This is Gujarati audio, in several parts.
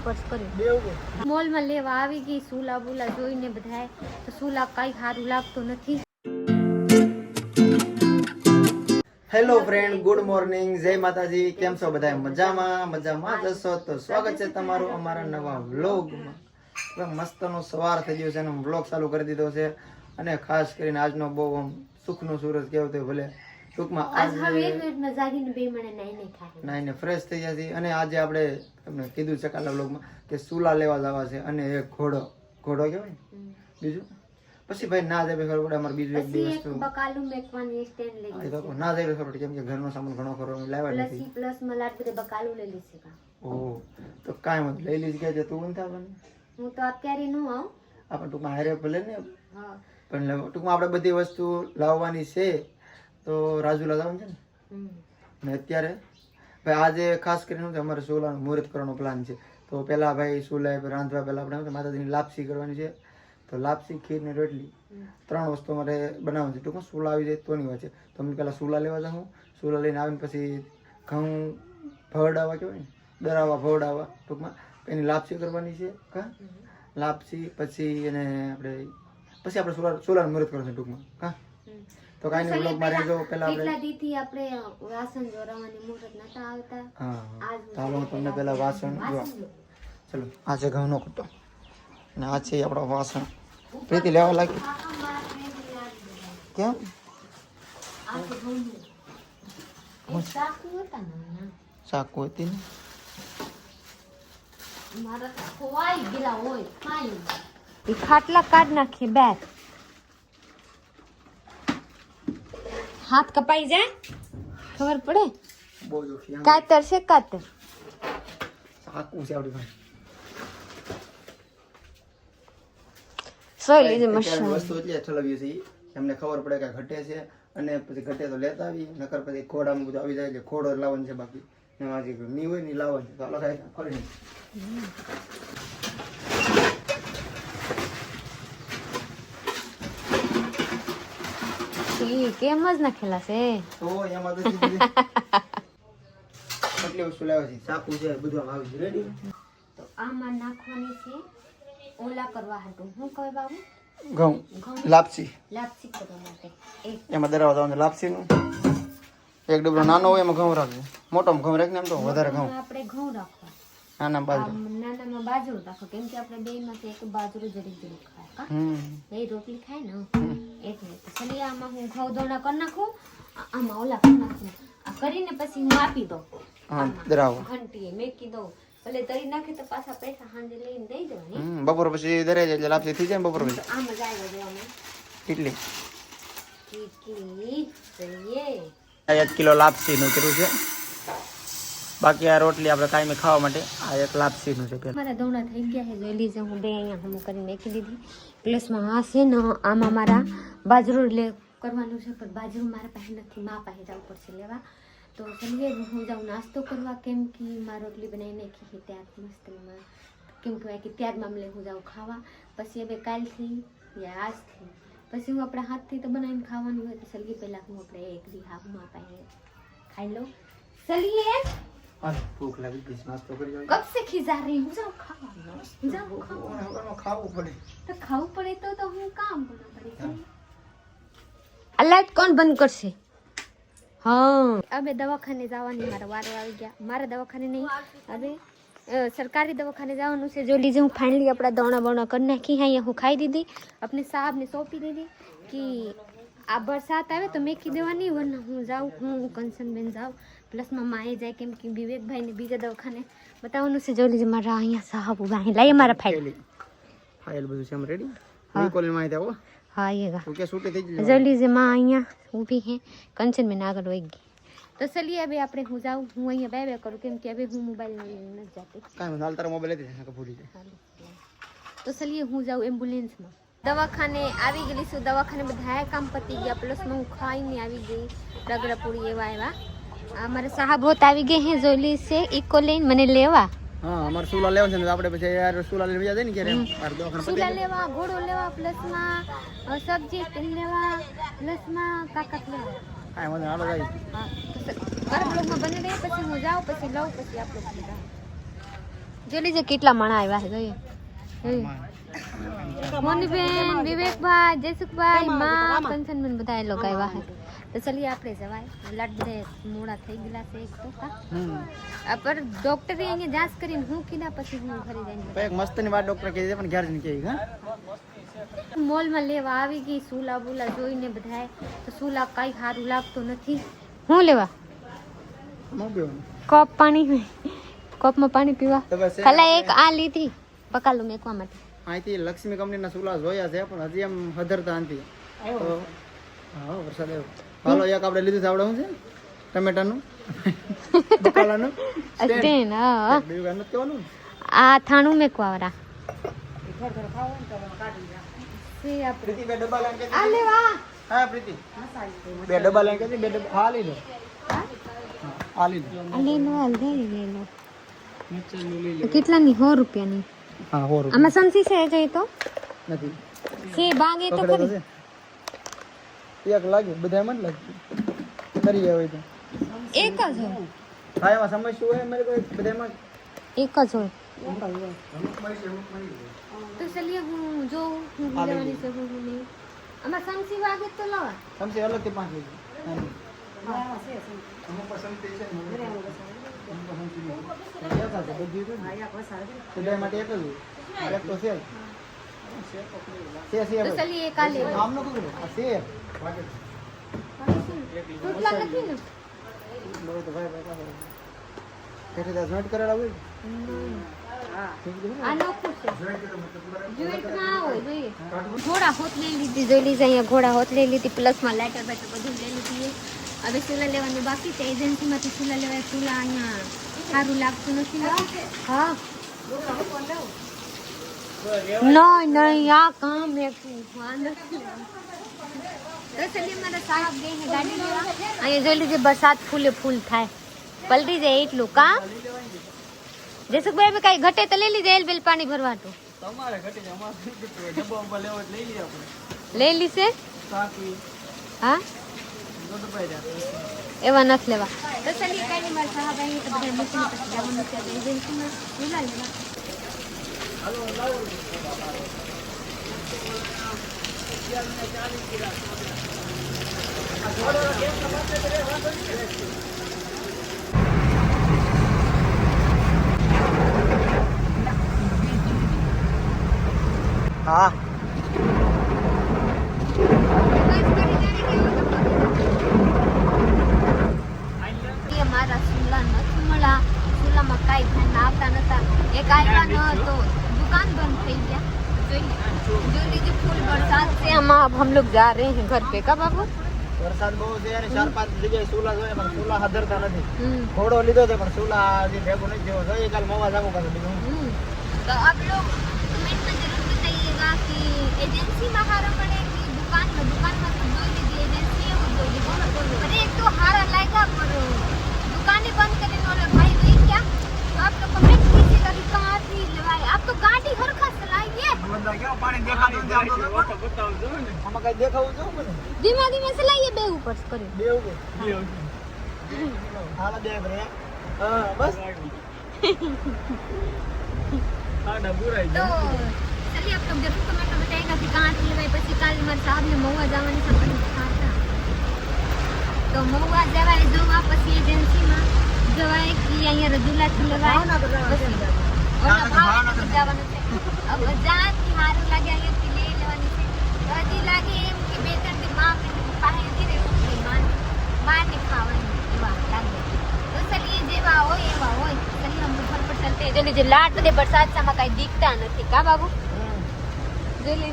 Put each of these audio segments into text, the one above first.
સ્પર્શ કર્યો. મોલમાં લેવા આવી ગઈ સુલા બુલા જોઈને બધાય તો સુલા કઈ સારું લાગતું નથી. હેલો ફ્રેન્ડ, ગુડ મોર્નિંગ, જય માતાજી. કેમ છો બધા? મજામાં જશો તો સ્વાગત છે તમારું અમારા નવા વ્લોગમાં. મસ્તનો સવાર થઈ ગયો છે અને વ્લોગ ચાલુ કરી દીધો છે અને ખાસ કરીને આજનો બહુ આમ સુખનો સૂરજ કેવો તો ભલે ટૂંકમાં નાઈને ફ્રેશ થઈ ગયા છે. અને આજે આપણે તમને કીધું છે કાલના વ્લોગમાં કે સુલા લેવા જવા છે અને એક ઘોડો કહેવાય બીજું પછી ભાઈ ના જાય ખબર પડે અમારે બીજું એક દિવસ તો બકાલું મેકવાની સ્ટેન્ડ લઈ લીધું ના જાય ખબર પડે કેમ કે ઘરનો સામાન ઘણો ખરો લાવ્યા નથી પ્લસ માં લાડ બધે બકાલું લઈ લીધી છે. ઓહ તો કાંઈ મત લઈ લીધી કે તું નથી આવવાની? હું તો અત્યારે નું આવું આપણે ટૂંકમાં હારે ભલે ને પણ ટૂંકમાં આપણે બધી વસ્તુ લાવવાની છે તો રાજુલા જવાનું છે ને અત્યારે ભાઈ આજે ખાસ કરીને અમારે સોલાનું મુહૂર્ત કરવાનો પ્લાન છે. તો પહેલા ભાઈ સોલા રાંધવા પહેલા આપણે માતાજીની લાપસી કરવાની છે. તો લાપસી, ખીર ને રોટલી 3 વસ્તુ અમારે બનાવવાની છે. ટૂંકમાં સોલા આવી જાય તોની વાત છે. તો અમે પહેલાં સોલા લેવા જાઉં, સોલા લઈને આવીને પછી ઘઉં ભવડાવવા કહેવાય ને દરાવા ભવડાવવા ટૂંકમાં એની લાપસી કરવાની છે. લાપસી પછી એને આપણે સોલાનું મુહૂર્ત કરવાનું છે ટૂંકમાં. તો કાંઈ નહીં વ્લોગમાં રહેજો. પહેલા આપણે વાસણ જોરાવાની મુહૂર્ત નતા આવતા. હા ચાલો હું તમને પહેલા વાસણ જો ચલો આ છે ઘઉંનો કટો અને આ છે આપણો વાસણ. પ્રીતિ લેવા લાગી કેમ? ચાકુ હતી ને ખાટલા કાઢ નાખીએ બેગ. હાથ કપાઈ જાય ખબર પડે? બહુ જોખી કાતર છે કાતર. ચાકુ છે આપણી પાસે. વસ્તુ એટલે ઠલવ્યું છે એમને ખબર પડે કે ઘટે છે અને પછી ઘટે તો લેતા આવી નકર પછી ખોડામાં બધું આવી જાય એટલે ખોડો લાવવાનો છે. બાકી એમાં જે ની હોય ને લાવવાની તો હાલો થાય ખરી નહીં કેમ જ નાખેલા છે તો એમાં તો કેટલી વસ્તુ લાવે છે. ચાકુ છે બધું આવી છે રેડી. તો આમાં નાખવાની છે ઓલા કરવા હતું હું કહે બાબુ ઘઉં લાપસી કરવા માટે એમાં દરાવા જવાનું લાપસીનું એક ડબલો નાનો હોય એમાં ઘઉં રાખજો. મોટોમાં ઘઉં રાખીને એમ તો વધારે ઘઉં આપણે ઘઉં રાખવા નાનામાં બાજરો રાખો કેમ કે આપણે બે માંથી એક બાજરો જરી ખાય બે રોટલી ખાય ને એટલે ચલી આમાં હું ઘઉં દોણા કરી નાખું આમાં ઓલા કરી નાખું આ કરીને પછી હું આપી દઉં ઘંટીએ મેકી દઉં ભલે તરી નાખે તો પાછા પૈસા સાંજે લઈને દઈ દેવાની. બપોર પછી દરે જાય એટલે લાપસી થઈ જાય બપોર પછી આમ જ આવી દેવાનું કેટલી 1 કિલો લાપસીનું કર્યું છે. બાકી આ રોટલી આપણે કાયમી ખાવા માટે આ એક લાપસીનું છે. મારા દોણા થઈ ગયા છે જોઈ લીજે હું બે અહીંયા હમ કરીને નાખી દીધી. પ્લસમાં આ છે ને આમાં મારા બાજરો કરવાનું છે પણ બાજરો મારા પાસે નથી મા પાસે જવું પડશે લેવા. તો ચલીએ હું જાઉં નાસ્તો કરવા કેમ કે મારી રોટલી બનાવી નાખી છે ત્યાર મસ્તમાં કેમ કહેવાય કે ત્યાર મામલે હું જાઉં ખાવા. પછી હવે કાલથી યા આજથી પછી હું આપણા હાથથી તો બનાવીને ખાવાનું હોય તો ચલીએ પહેલાં હું આપણે એક દી હા હું પાસે ખાઈ લઉં. ચલીએ ભૂખ લાગી ગઈ નાસ્તો કરી જાવ. કબ से खिजा रही हूँ जाओ ખાવું પડે તો ખાવું પડે તો હું કામ કરવું પડે. આ લાઈટ કોણ બંધ કરશે? હા હવે દવાખાને જવાની મારા વારો આવી ગયા. મારા દવાખાને નહીં હવે સરકારી દવાખાને જવાનું છે. જો લીજે હું ફાઇનલી આપણા દોણા બોણા કરી નાખી અહીંયા હું ખાઈ દીધી. अपने साहब ने सौंपी દીધી કે આ બરસાત આવે તો મેકી દેવાની વરના હું જાઉં હું કંચનબેન જાઉં પ્લસમાં માએ જાય કેમ કે વિવેકભાઈને બીજા દવાખાને બતાવવાનું છે. જો લીજે મારા અહીંયા સાહેબ ઉભા અહીં લાઈએ મારા ફાઇલ બધું છે રેડી. હું કોલ માં આવી આવો. हाँ आइएगा ओके सूटे થઈ ગઈ. जल्दी से माँ અહીંયા ઊભી હે કંચન મેં આગળ વહી ગઈ. તો ચલીએ હવે આપણે હું જાઉં હું અહીંયા બે કરું કેમ કે હવે હું મોબાઈલ લઈને નથી જાતી. કાંઈ હાલ તારા મોબાઈલ હતી કે ભૂલી જાય. તો ચલીએ હું જાઉં એમ્બ્યુલન્સમાં. દવાખાને આવી ગયેલી છું. દવાખાને બધા કામ પતી ગયા પ્લસમાં હું ખાઈને આવી ગઈ. રગડા પૂરી એવા અમારા સાહેબ હોત આવી ગઈ હે જોઈ છે ઇકો લઈને મને લેવા. હા અમારે સુલા લેવાનું છે ને આપણે પછી યાર સુલા લઈને જાય ને કે સુલા લેવા ઘોડો લેવા પ્લસમાં સબ્જી લેવા પ્લસમાં કાકત લેવા. હા મને હાલો જાય. હા મારા બ્લોગમાં બની રહે પછી હું જાઉં પછી લઉં પછી આપણે જોઈ લીજે કેટલા માણા આવ્યા છે જોઈએ મોનીબેન, વિવેકભાઈ, જયસુખભાઈ, માં, કંચનબેન બધા એ લોકો આવ્યા છે. તો ચલીએ આપણે જવાય. લાડ બધે મોડા થઈ ગયેલા છે એક તો પર ડોક્ટરે અહીંયા જાંચ કરીને હું કીધા પછી હું ઘરે જઈને એક મસ્તની વાત ડોક્ટર કહી દે પણ ઘેર જઈને કહી હા મોલમાં લેવા આવી ગઈ સુલા બુલા જોઈને બધાય તો સુલા કઈ સારું લાગતું નથી. હું લેવા કપ પાણી કપમાં પાણી પીવા ખાલી એક આ લીધી પકાલું મેકવા માટે. અહીંથી લક્ષ્મી કંપનીના સુલા જોયા છે પણ હજી એમ હદરતા નથી. તો હા વરસાદ આવ્યો. હાલો એક આપણે લીધું છે આપણે શું છે ટમેટાનું બકાલાનું સ્ટેન. હા બીજું નથી કહેવાનું. આ થાણું મેકવા વાળા પ્રીતિ બે ડબ્બા લઈને આ લેવા. હા પ્રીતિ બે ડબ્બા લઈને કે બે ડબ્બા હા લઈ લો હા લઈ લો આ લેનો હાલ દે લેનો કેટલાની 100 રૂપિયાની. હા 100 રૂપિયા આમાં સમસી છે જોઈએ તો નથી છે બાગે તો પકડેલો ખરી. છે એક લાગે બધા એમ જ લાગે કરી ગયા હોય તો એક જ હોય. હા એમાં સમસ્યા હોય મારે કોઈ બધા એમાં એક જ હોય તો ચલીએ હું જો હું લેવાની છે હું નહીં. આમાં સમસી વાગે તો લાવા સમસી અલગથી 5 લેજો બધા માટે એક જ હોય એક તો છે તો ચલીએ એક આ લેવા. આમનો કુકડો આ છે તૂટલા નથી ને બહુ તો ભાઈ ભાઈ કેટે દા જોઈન્ટ કરેલા હોય આ નોખું છે જોઈન્ટ ના હોય જોઈએ. ઘોડા હોત લઈ લીધી જોઈ લીધી અહીંયા ઘોડા હોત લઈ લીધી પ્લસમાં લાઇટર બેટર બધું લઈ લીધી. હવે ચૂલા લેવાનું બાકી છે એજન્સીમાંથી ચૂલા લેવાય. ચૂલા અહીંયા સારું લાગતું નથી. હા નહીં નહીં આ કામ એક વાંધો નથી. તો ચલીએ મારા સાહેબ ગઈ છે ગાડી લેવા. અહીંયા જોઈ લીધી બરસાત ફૂલે ફૂલ થાય પલટી જાય એટલું કામ. જસુકભાઈ કઈ ઘટે તો લઈ લીધે એલ બેલ પાણી ભરવાનું તમારે ઘટી જાય અમારે ડબ્બા ઉપર લેવો લઈ લઈએ આપણે લઈ લીશે. સાકી હા દોડભાઈ રહ્યા એવા નથી લેવા. તો ચલીએ કઈ નહીં મારા સાહેબ અહીં તો બધા મૂકીને પછી જવાનું છે એજન્સીમાં ચૂલા લેવા. હા મારા ચૂલા નથી મળ્યા. ચૂલામાં કાંઈ ધ્યાન આવતા નતા. એક આવ્યા ન તો दुकान बंद થઈ ગયા. जो लीजिए फुल बरसात से हम लोग जा रहे हैं घर पे. का बाबू વરસાદ બહુ છે અને 4-5 જગ્યાએ સુલા જોઈએ પણ સુલા હાજરતા નથી. ઘોડો લીધો છે પણ સુલા હજી ભેગું નથી થયો. જોઈએ કાલ મોવા જાવું પાછું બીજું. तो आप लोग कमेंट में जरूर बताइएगा कि एजेंसी में हारा पड़े कि दुकान में तो दो लीजिए एजेंसी है वो दो लीजिए. अरे एक तो हारा लाएगा पर दुकानें बंद करने वाले भाई गई क्या. तो आप लोग कमेंट कीजिएगा कि कहाँ थी लवाई. आप तो गाड़ी हर खा चलाइए. બધા કેવો પાણી દેખાતું નથી આમાં બતાવજો ને આમાં કઈ દેખાવું જો મને धीमा धीमा चलाइए बे ऊपर से करिए. બે ઉગે હાલા બે રે હા બસ હા ડબુરાઈ तो चलिए आप लोग जरूर कमेंट में बताइएगा कि कहाँ थी लवाई. પછી કાલ મારા સાહેબ ને મહુવા જવાની છે પણ ખાતા તો મહુવા જવાય જોવા પછી એજન્સીમાં જવાય કે અહીંયા રજૂલાથી લવાય ભાવનગર જવાનું છે. હવે જ્યાંથી સારું લાગે અહીંયાથી લઈ લેવાની છે. તો હજી લાગે એમ કે 2-3 દી પાસેથી રહેવું મારને ખાવાની એવા લાગે. તો ચલીએ જેવા હોય એવા હોય. ચલીએ हम घर पर चलते हैं. जल्दी जल्दी लाट दे बरसात से हमें कहीं दिखता नहीं. का बाबू जल्दी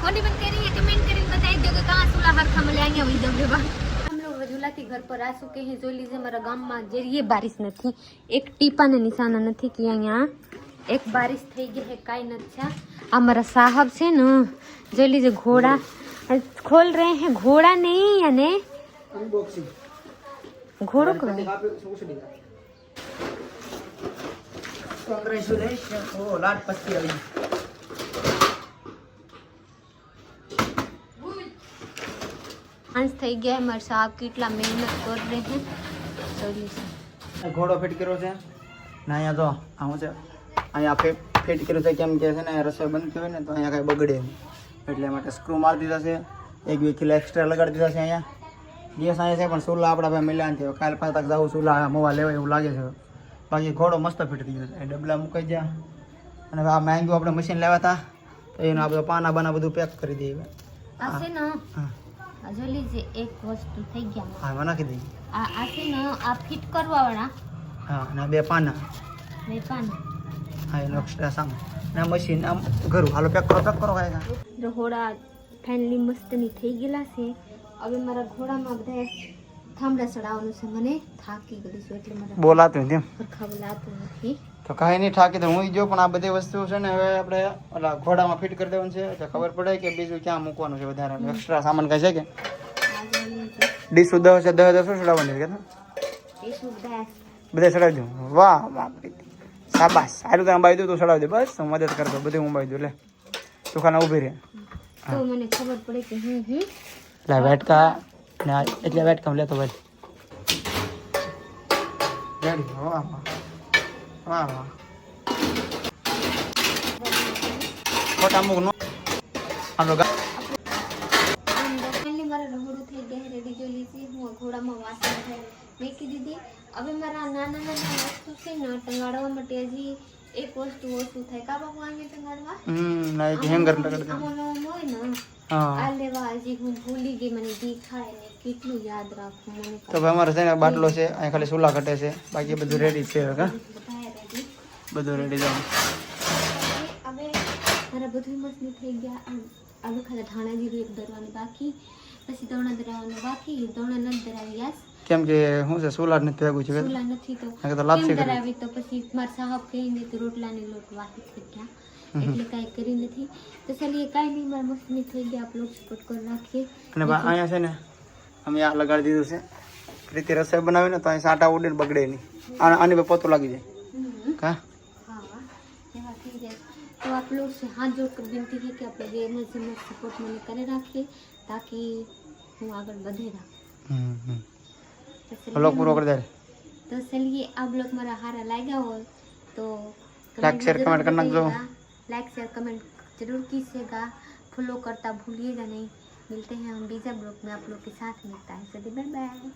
होनी बन कह रही है. कमेंट करके बताइए दो कि कहाँ सुला हर खम ले आएंगे वही दबे बा. हम लोग झूलाती घर पर आ चुके हैं. જોઈ લીजिए મારા ગામમાં જે ये बारिश નથી. એક ટીપાને નિશાના નથી કે અહીંયા એક બારિશ થઈ ગઈ है. કાઈ નથી. આ મારા સાहब છે ને જોઈ લીजिए ઘોડા खोल रहे हैं. घोड़ा नहीं यानी અનબોક્સિંગ ઘોડો કહેવાય. કોંગ્રેચ્યુલેશન ઓ લાટ પસ્તી આવી अंश થઈ ગયા है. મારા સાहब કેટલા મહેનત कर रहे हैं. જોઈ લીजिए ઘોડો ફિટ કર્યો છે ને અહીંયા જો આવું છે અહીંયા ફિટ કર્યું છે કેમ કે છે ને રસોઈ બંધ હોય ને તો અહીંયા કાંઈ બગડે નહીં એટલે માટે સ્ક્રૂ મારી દીધા છે 1-2 કિલો એક્સ્ટ્રા લગાડી દીધા છે અહીંયા ગેસ અહીંયા છે પણ ચૂલા આપણા ભાઈ મિલાન છે કાલ પાછા તક જવું ચૂલા મોવા લેવાય એવું લાગે છે બાકી ઘોડો મસ્ત ફિટ થઈ ગયો છે ડબલા મુકાઈ ગયા અને આ મહેંગું આપણે મશીન લેવા હતા તો એનું આપણે પાના બાના બધું પેક કરી દઈએ આ છે ને જો લીજે એક વસ્તુ થઈ ગયા હા એમાં નાખી દઈએ આ છે ને આ ફિટ કરવા વાળા હા અને 2 પાના હા એનું એક્સ્ટ્રા સામે ને મશીન આમ ઘરું હાલો પેક કરો કાંઈ ઘોડા ફાઇનલી મસ્તની થઈ ગયેલા છે હવે મારા ઘોડામાં બધા થાંભલા ચડાવવાનું છે મને થાકી ગઈ છું એટલે મારા બોલાતું તેમ સરખા બોલાતું નથી તો કાંઈ નહીં થાકી તો હું જો પણ આ બધી વસ્તુ છે ને હવે આપણે ઓલા ઘોડામાં ફિટ કરી દેવાનું છે તો ખબર પડે કે બીજું ક્યાં મૂકવાનું છે વધારે એક્સ્ટ્રા સામાન કાંઈ છે કે ડીશ 10 છે 10 શું ચડાવવાની છે કે બધા ચડાવી દઉં વાહ વાહ શાબાશ સારું તો અંબાઈ દઉં તું ચડાવી દે બસ હું મદદ કરતો બધું અંબાઈ દઉં લે તું ખાના ઊભી રહે તો મને ખબર પડે કે હું એટલે વેટકા ને એટલે વેટકા લેતો ભાઈ રેડી વાહ વાહ વાહ ખોટા મુક નો આનો ફાઇનલી મારા રહોડું થઈ ગયા રેડી જો લીધી હું ઘોડામાં વાસણ મેકી દીધી હવે મારા નાના વસ્તુ છે ને ટંગાડવા માટે હજી એક વસ્તુ ઓછું થાય કા બાપુ અહીંયા ટંગાડવા ના એક હેંગર લગાડી દે હોય ને આ લેવા હજી હું ભૂલી ગઈ મને દેખાય ને કેટલું યાદ રાખવું મને તો ભાઈ અમારે છે ને બાટલો છે અહીં ખાલી સુલા ઘટે છે બાકી બધું રેડી છે હવે બધું રેડી જાવ હવે મારા બધું મસ્ત થઈ ગયા આલુ ખાલી ધાણા જીરું એક દરવાનું બાકી પછી દોણા દરાવવાનું બાકી દોણા નથી દરાવી યાસ કેમ કે શું છે સોલા નથી ભેગું છે સોલા નથી તો લાપસી કેમ દરાવી તો પછી મારા સાહેબ કહીને તો રોટલાની લોટ વાહી થઈ ગયા એટલે કાંઈ કરી નથી તો ચાલીએ કાંઈ નહીં મારા મસ્તની થઈ ગયા આપણે સપોર્ટ કરી નાખીએ અને અહીંયા છે ને અમે આ લગાડી દીધું છે રીતે રસોઈ બનાવીને તો અહીં સાટા ઉડીને બગડે નહીં આની પર પોતું લાગી જાય કા हाँ एवा થઈ જાય तो आप लोग से हाथ जोड़कर विनती है कि आप लोग ये मत सपोर्ट मैंने करे रखिए ताकि હું આગળ વધે બ્લોગ પૂરો કરી દે तो चलिए आप लोग मारा हारा लाएगा हो तो लाइक शेयर कमेंट करना जो लाइक शेयर कमेंट जरूर कीजिएगा फॉलो करता भूलिएगा नहीं मिलते हैं हम बीजा ब्लॉग में आप लोग के साथ मिलता है बाय बाय।